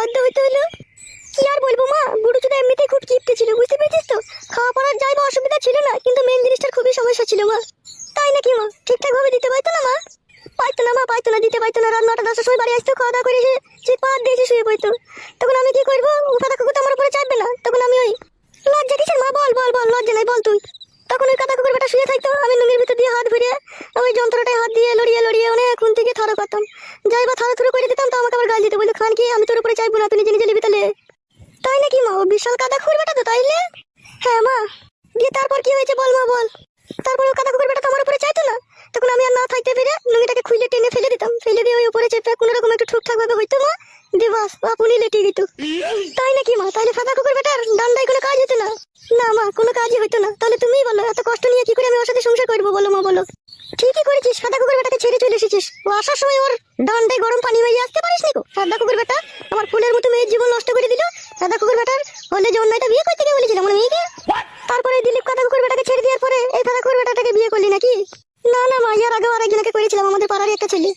বাধ্য হইতে হলো। কি আর বলবো মা, বুড়ো চোদা এমনিতেই খুব কিপটে ছিল, বুঝতে পেরেছিস তো। খাওয়া পড়ার যাইবা অসুবিধা ছিল না, কিন্তু মেন জিনিসটার খুবই সমস্যা ছিল মা। তাই নাকি মা? ঠিকঠাক ভাবে দিতে পারতো না মা? পাইতো না মা, পাইতো না, দিতে পাইতো না। রাত 9টা-10টার সময় বাড়ি আসতো, খাওয়া দাওয়া করে যে পাত দিয়েছে শুয়ে পড়তো। তখন আমি কি করবো? কাদা কুকুর তো আমার উপরে চাপবে না। তখন আমি ওই লজ্জা কিসের মা, বল বল বল, লজ্জা নাই বল তুই। তখন ওই কাদা কুকুর বেটা শুয়ে থাকতো, আমি লুঙ্গির ভিতর দিয়ে হাত ঘুরিয়ে ওই যন্ত্রটায় হাত দিয়ে লড়িয়ে লড়িয়ে অনেক খুন থেকে থারো করতাম। যাই বা থারো থুরো করে দিতাম, তো আমাকে আবার গাল দিতে বলতো, খান কি আমি তোর উপরে চাইবো না, তুই নিজে নিজে নিবি তাহলে। তাই নাকি মা? ও বিশাল কাদা কুকুর বেটা তো তাইলে। হ্যাঁ মা। দিয়ে তারপর কি হয়েছে বল মা বল। তারপর ওই কাদা কুকুর বেটা তো আমার উপরে চাইতো না। তখন আমি আর না থাকতে পেরে লুঙ্গিটাকে খুলে টেনে ফেলে দিতাম, ফেলে দিয়ে ওই উপরে চেপে কোনো রকম একটু ঠিকঠাক ভাবে হইতো মা, দিয়ে বাস আপনি লেটে যেত। তাই নাকি মা? তাহলে ফাঁকা কুকুর বেটার ডান্ডায় কোনো কাজ হতো না? না মা, কোনো কাজই হইতো না। তাহলে তুমিই বলো, এত কষ্ট নিয়ে কি করে আমি ওর সাথে সংসার করবো বলো মা বলো। ঠিকই করেছিস, সাদা কুকুর বেটাকে ছেড়ে চলে এসেছিস। ও আসার সময় ওর ডান্ডায় গরম পানি মেয়ে আসতে পারিস নি গো। সাদা কুকুর বেটা আমার ফুলের মতো মেয়ের জীবন নষ্ট করে দিল। সাদা কুকুর বেটার হলে যে অন্যটা বিয়ে করতে গিয়ে বলেছিলাম আমার মেয়েকে। তারপরে দিলীপ কাদা কুকুর বেটাকে ছেড়ে দেওয়ার পরে এই সাদা কুকুর বেটাটাকে বিয়ে করলি নাকি? না না মা, এর আগেও আরেকজনকে করেছিলাম, আমাদের পাড়ারই একটা ছেলে।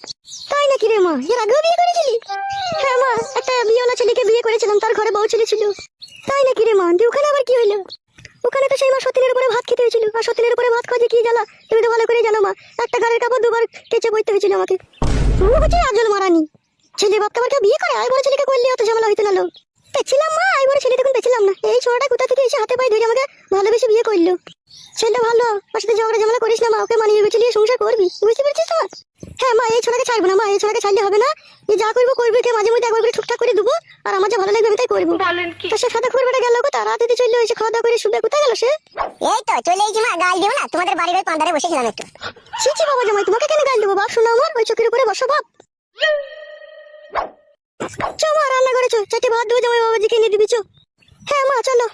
তাই নাকি রে মা? এর আগেও বিয়ে করেছিলি? হ্যাঁ মা, একটা বিয়েওয়ালা ছেলেকে বিয়ে করেছিলাম, তার ঘরে বউ ছেলে ছিল। তাই নাকি রে মা? দিয়ে ওখানে আবার কি হইলো? ওখানে তো সেই মা সতীনের উপরে ভাত খেতে হয়েছিল, আর সতীনের উপরে ভাত খাওয়া যে কি জ্বালা তুমি তো ভালো করে জানো মা। একটা ঘরের কাপড় দুবার কেচে বইতে হয়েছিল আমাকে। ও হচ্ছে আজল মারানি। ছেলে বাপকে আবার কেউ বিয়ে করে? আই বড় ছেলেকে করলে অত ঝামেলা হইতো না লো। পেছিলাম মা, আই বড় ছেলে তখন পেছিলাম না। এই ছোড়াটা কোথা থেকে এসে হাতে পায়ে ধরে আমাকে ভালোবেসে বিয়ে করলো। ছেলেটা ভালো, ওর সাথে ঝগড়া ঝামেলা করিস না মা, ওকে মানিয়ে গুছিয়ে নিয়ে সংসার করবি, বুঝতে পেরেছিস তো? হ্যাঁ মা, এই ছোড়াকে ছাড়বো না মা, এই ছোড়াকে ছাড়লে হবে না। যে যা করবো করবি, কে মাঝে মধ্যে একবার করে ঠিকঠাক করে দেবো, আর আমার যা ভালো লাগবে আমি তাই করবো। তো সে সাদা কুকুর বেটা গেল কোথা? রাতে দিয়ে চললো, এসে খাওয়া দাওয়া করে শুবে কোথায় গেল সে? এই তো চলে এসেছি মা, গাল দিও না, তোমাদের বাড়ির ওই পান্ডারে বসেছিলাম একটু। ছিছি বাবা জামাই, তোমাকে কেন গাল দেবো বাপ? শোনো আমার, ওই চোখের উপরে বসো বাপ। চো মা, রান্না করেছো, চারটে ভাত দেবো জামাই বাবাজিকে এনে দিবি চো। হ্যাঁ মা চলো।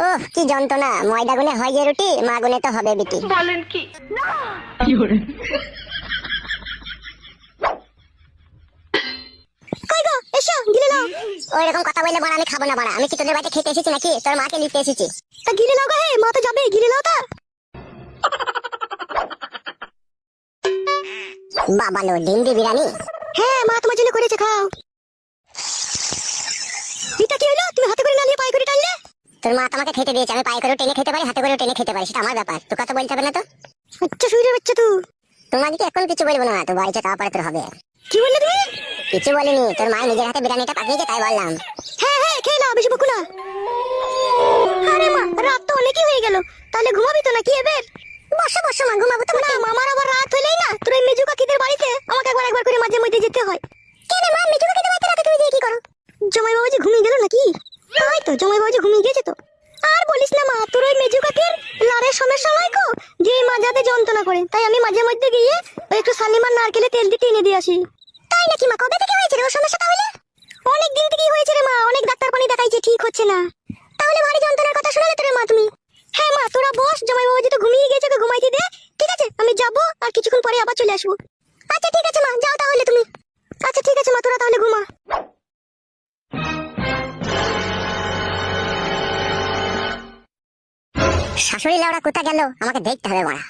ওহ কি যন্ত্রণা, ময়দা গুনে হয় যে রুটি, মা গুনে তো হবে বিটি। বলেন কি? কই গো, এসো গিলে নাও। ওই রকম কথা বললে বড় আমি খাবো না, বড় আমি কি তোদের বাড়িতে খেতে এসেছি নাকি তোর মাকে লিখতে এসেছি? তা গিলে নাও গো, হে মা তো যাবে, গিলে নাও তা। বাবা লো, ডিম দি বিরিয়ানি। হ্যাঁ মা তোমার জন্য করেছে, খাও। এটা কি হলো? তুমি হাতে করে না নিয়ে পায়ে করে টানলে? তোর মা তোমাকে খেতে দিয়েছে, আমি পায়ে করে টেনে খেতে পারি, হাতে করে টেনে খেতে পারি, সেটা আমার ব্যাপার, তোর কথা বলতে হবে না তো। আচ্ছা শুয়ে বাচ্চা তুই। তোমাকে কি এখন কিছু বলবো না, তো বাড়িতে তারপরে তোর হবে। কি বললে তুমি? কিছু বলিনি, তোর মা নিজের হাতে বিরিয়ানিটা পাঠিয়েছে তাই বললাম। হ্যাঁ হ্যাঁ খেয়ে নাও, বেশি বকু না। আরে মা, রাত তো অনেকই হয়ে গেল, তাহলে ঘুমাবি তো নাকি এবার? বসো বসো মা, ঘুমাবো তো। না মামার আবার রাত হইলেই না তোর এই মেজু কাকিদের বাড়িতে আমাকে একবার একবার করে মাঝে মধ্যে যেতে হয়। কেন মা, মিঠু কাকিদের বাড়িতে রাতে তুমি দিয়ে কি করো? জামাই বাবাজি ঘুমিয়ে গেল নাকি? তাই তো, জামাই বাবাজি ঘুমিয়ে গেছে তো। আর বলিস না মা, তোর ওই মেজু কাকির লারের সমস্যা নয় গো, যে এই মাজাতে যন্ত্রণা করে, তাই আমি মাঝে মধ্যে গিয়ে ওই একটু শালিমার নারকেলে তেল দিয়ে টেনে দিয়ে আসি। তাই নাকি মা? কবে থেকে হয়েছে রে ওর সমস্যা তাহলে? অনেক দিন থেকেই হয়েছে রে মা, অনেক ডাক্তার পানি দেখাইছে, ঠিক হচ্ছে না। তাহলে ভারী যন্ত্রণার কথা শোনালে তোর মা তুমি? হ্যাঁ মা, তোরা বস, জামাই বাবাজি তো ঘুমিয়ে গেছে, ওকে ঘুমাইতে দে। ঠিক আছে, আমি যাবো, আর কিছুক্ষণ পরে আবার চলে আসবো। আচ্ছা ঠিক আছে মা, যাও তাহলে তুমি। আচ্ছা ঠিক আছে মা, তোরা তাহলে ঘুমা। শাশুড়ি লাউড়া কোথা গেল আমাকে দেখতে হবে বড়া।